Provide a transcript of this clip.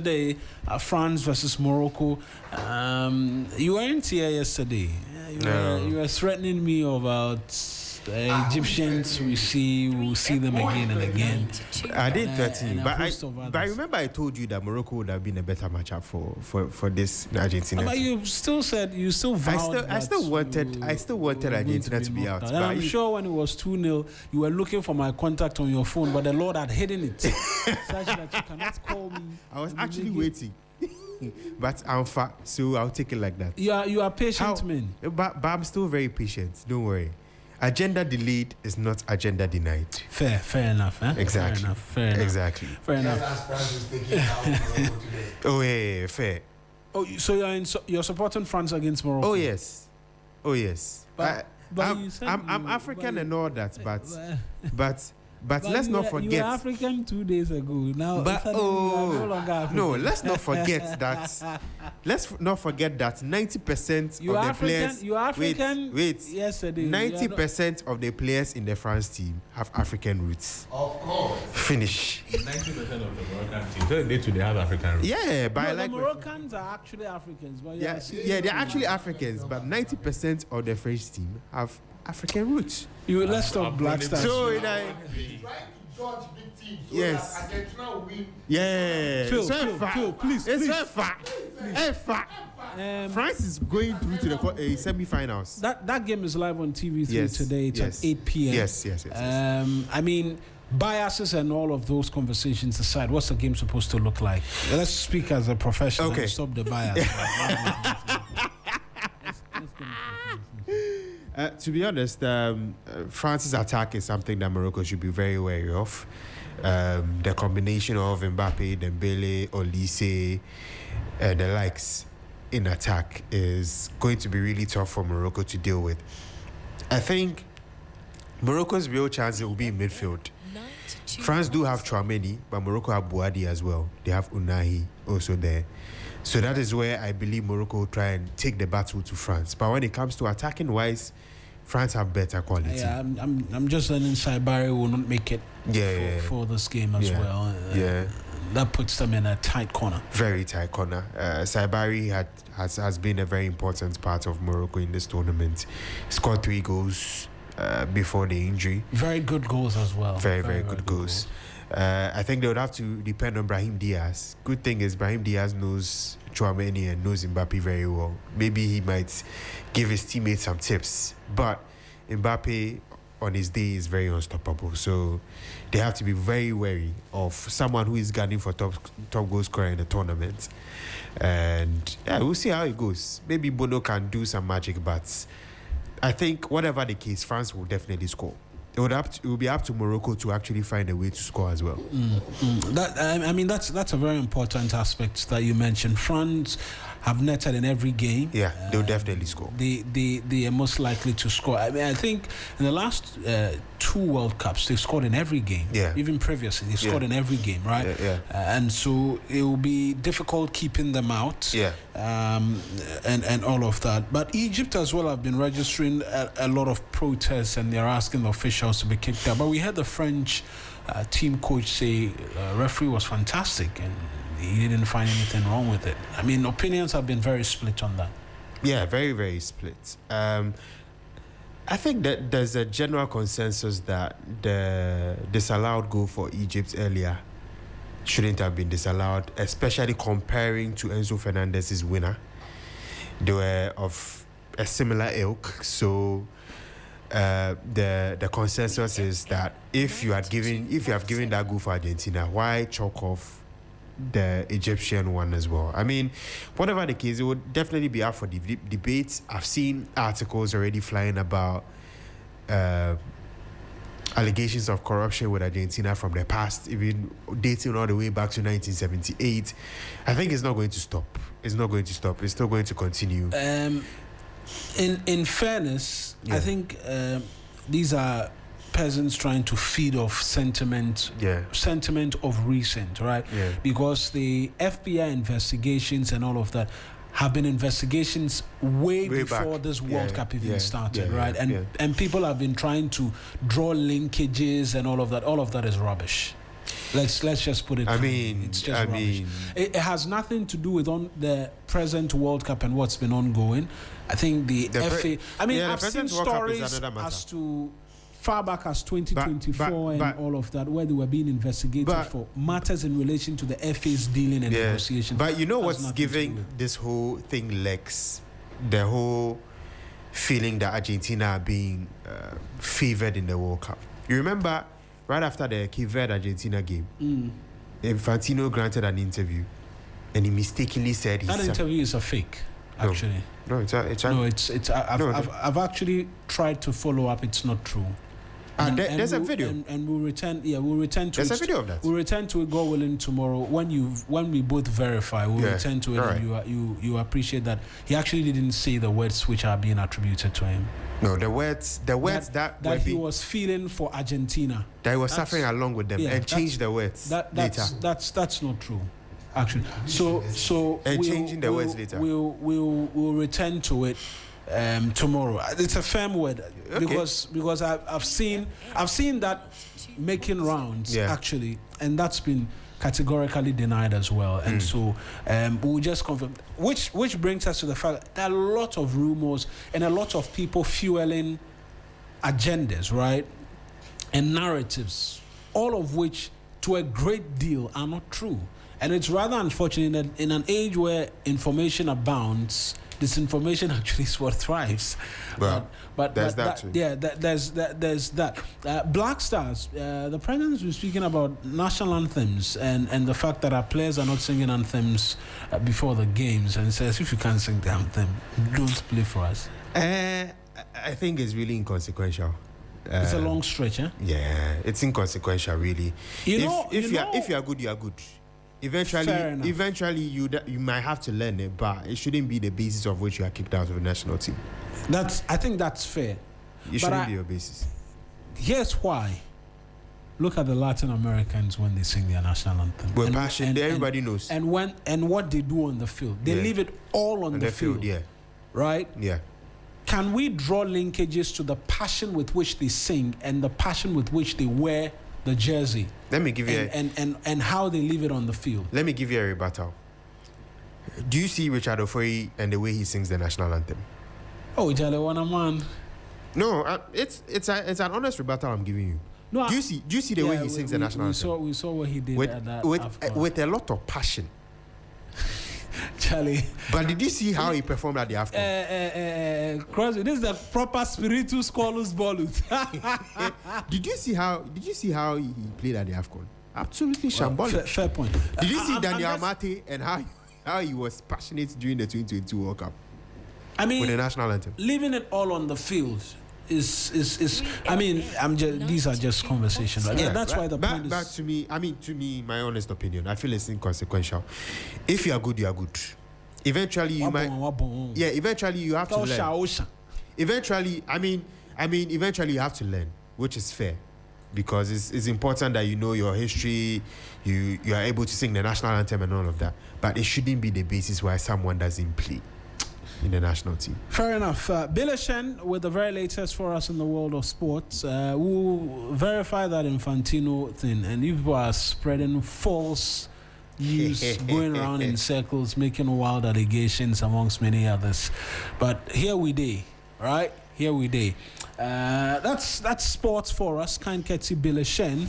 Today, France versus Morocco. You weren't here yesterday. You were threatening me about the Egyptians. We'll see them again and again. I did threaten you, but I remember I told you that Morocco would have been a better matchup for this Argentina. But you still said you still vowed. I still wanted Argentina to be out. And I'm sure when it was 2-0, you were looking for my contact on your phone, but the Lord had hidden it such that you cannot call me. I was actually waiting. But I'm fat, so I'll take it like that. You are patient, man. But I'm still very patient. Don't worry. Agenda delayed is not agenda denied. Fair enough. Exactly. Fair enough. Exactly. Fair enough. Oh yeah, fair. Oh, so you're supporting France against Morocco? Oh yes. But I'm African and all that, but let's not forget. You were African 2 days ago. Now, let's not forget that. Let's not forget that 90% of the players. You are African. Wait. Yesterday, 90% of the players in the France team have African roots. Of course. Finish. 90% of the Moroccan team. They have African roots. Yeah, but the Moroccans are actually Africans. But they're actually Africans, but 90% of the French team have African roots. Let's talk Black Stars. So, He's trying to judge big teams. Yes. Argentina will win. Yeah. Phil, please. France is going through to the semi-finals. That game is live on TV3 today. It's at 8 p.m. Yes. I mean, biases and all of those conversations aside, what's the game supposed to look like? Let's speak as a professional and stop the bias. To be honest, France's attack is something that Morocco should be very wary of. The combination of Mbappé, Dembele, Olise, and the likes in attack is going to be really tough for Morocco to deal with. I think Morocco's real chance will be in midfield. France do have Chouameni, but Morocco have Bouadi as well. They have Unahi also there. So that is where I believe Morocco will try and take the battle to France. But when it comes to attacking wise, France have better quality. Yeah, I'm just learning Saibari will not make it for this game as well. That puts them in a tight corner. Very tight corner. Saibari has been a very important part of Morocco in this tournament. Scored 3 goals before the injury. Very good goals as well. Very good goals. I think they would have to depend on Brahim Diaz. Good thing is Brahim Diaz knows Chouameni and knows Mbappé very well. Maybe he might give his teammates some tips. But Mbappé on his day is very unstoppable. So they have to be very wary of someone who is gunning for top goal scorer in the tournament. And we'll see how it goes. Maybe Bono can do some magic, but I think whatever the case, France will definitely score. It will be up to Morocco to actually find a way to score as well. That's a very important aspect that you mentioned. France have netted in every game. Yeah, they'll definitely score. They are most likely to score. I mean, I think in the last 2 World Cups, they've scored in every game. Yeah. Even previously, they've scored in every game, right? Yeah. And so it will be difficult keeping them out. Yeah. And all of that. But Egypt as well have been registering a lot of protests, and they're asking the officials to be kicked out. But we had the French team coach say referee was fantastic and he didn't find anything wrong with it. I mean, opinions have been very split on that. Yeah, very, very split. I think that there's a general consensus that the disallowed goal for Egypt earlier shouldn't have been disallowed, especially comparing to Enzo Fernandez's winner. They were of a similar ilk, so the consensus is that if you have given that goal for Argentina, why chalk off the Egyptian one as well? I mean, whatever the case, it would definitely be up for debates. I've seen articles already flying about allegations of corruption with Argentina from the past, even dating all the way back to 1978. I think it's not going to stop. It's still going to continue. In fairness, I think these are peasants trying to feed off sentiment of recent, right? Yeah. Because the FBI investigations and all of that have been investigations way before back. this World Cup even started, right? And people have been trying to draw linkages and all of that. All of that is rubbish. Let's just put it. It's just rubbish. It has nothing to do with the present World Cup and what's been ongoing. I think the FA. I've seen stories as to far back as 2024 and all of that, where they were being investigated for matters in relation to the FA's dealing and negotiation. But you know what's giving this whole thing legs? The whole feeling that Argentina are being favoured in the World Cup. You remember, right after the Cape Verde Argentina game, Infantino granted an interview, and he mistakenly said that interview is a fake. Actually, I've actually tried to follow up. It's not true. There's a video, and we'll return. Yeah, we'll return to. There's a video of that. We'll return to it, God willing, tomorrow when we both verify. We'll return to it, and you appreciate that he actually didn't say the words which are being attributed to him. No, the words that he was feeling for Argentina. That he was suffering along with them, and changed the words later. That's not true. Actually, so and changing the words later. We'll return to it tomorrow. It's a firm word because I've seen that making rounds actually, and that's been categorically denied as well. And so we'll just confirm. Which brings us to the fact that there are a lot of rumors and a lot of people fueling agendas, right, and narratives, all of which to a great deal are not true. And it's rather unfortunate that in an age where information abounds, disinformation actually is what thrives. But there's that too. Yeah, there's that. Black Stars, the president's been speaking about national anthems and the fact that our players are not singing anthems before the games, and says if you can't sing the anthem, don't play for us. I think it's really inconsequential. It's a long stretch, eh? Yeah, it's inconsequential, really. If you are good, you are good. Eventually, you might have to learn it, but it shouldn't be the basis of which you are kicked out of the national team. I think that's fair. It shouldn't be your basis. Here's why. Look at the Latin Americans when they sing their national anthem. With passion, everybody knows. And what they do on the field, they leave it all on the field. Yeah. Right? Yeah. Can we draw linkages to the passion with which they sing and the passion with which they wear the jersey? Let me give you and how they leave it on the field. Let me give you a rebuttal. Do you see Richard Ofori and the way he sings the national anthem? Oh, Jalewana man. No, it's an honest rebuttal I'm giving you. No, do you see the way he sings the national anthem? We saw what he did with a lot of passion. Charlie. But did you see how he performed at the AFCON? Crosby, this is the proper spiritus chorus bolus. Did you see how he played at the AFCON? Absolutely shambolic. Fair point. Did you see Daniel Amate and how he was passionate during the 2022 World Cup? With the national anthem. Leaving it all on the field is these are just conversations. Right? Yeah, that's why the point is. Back to me, my honest opinion, I feel it's inconsequential. If you are good, you are good. Eventually, you might. Yeah, eventually you have to learn. Eventually, eventually you have to learn, which is fair, because it's important that you know your history, you are able to sing the national anthem and all of that. But it shouldn't be the basis why someone doesn't play in the national team. Fair enough. Bilashen with the very latest for us in the world of sports. We'll verify that Infantino thing, and if people are spreading false news going around in circles, making wild allegations amongst many others. But here we day, right? Here we day. That's sports for us. Kind Ketsi Bilashen.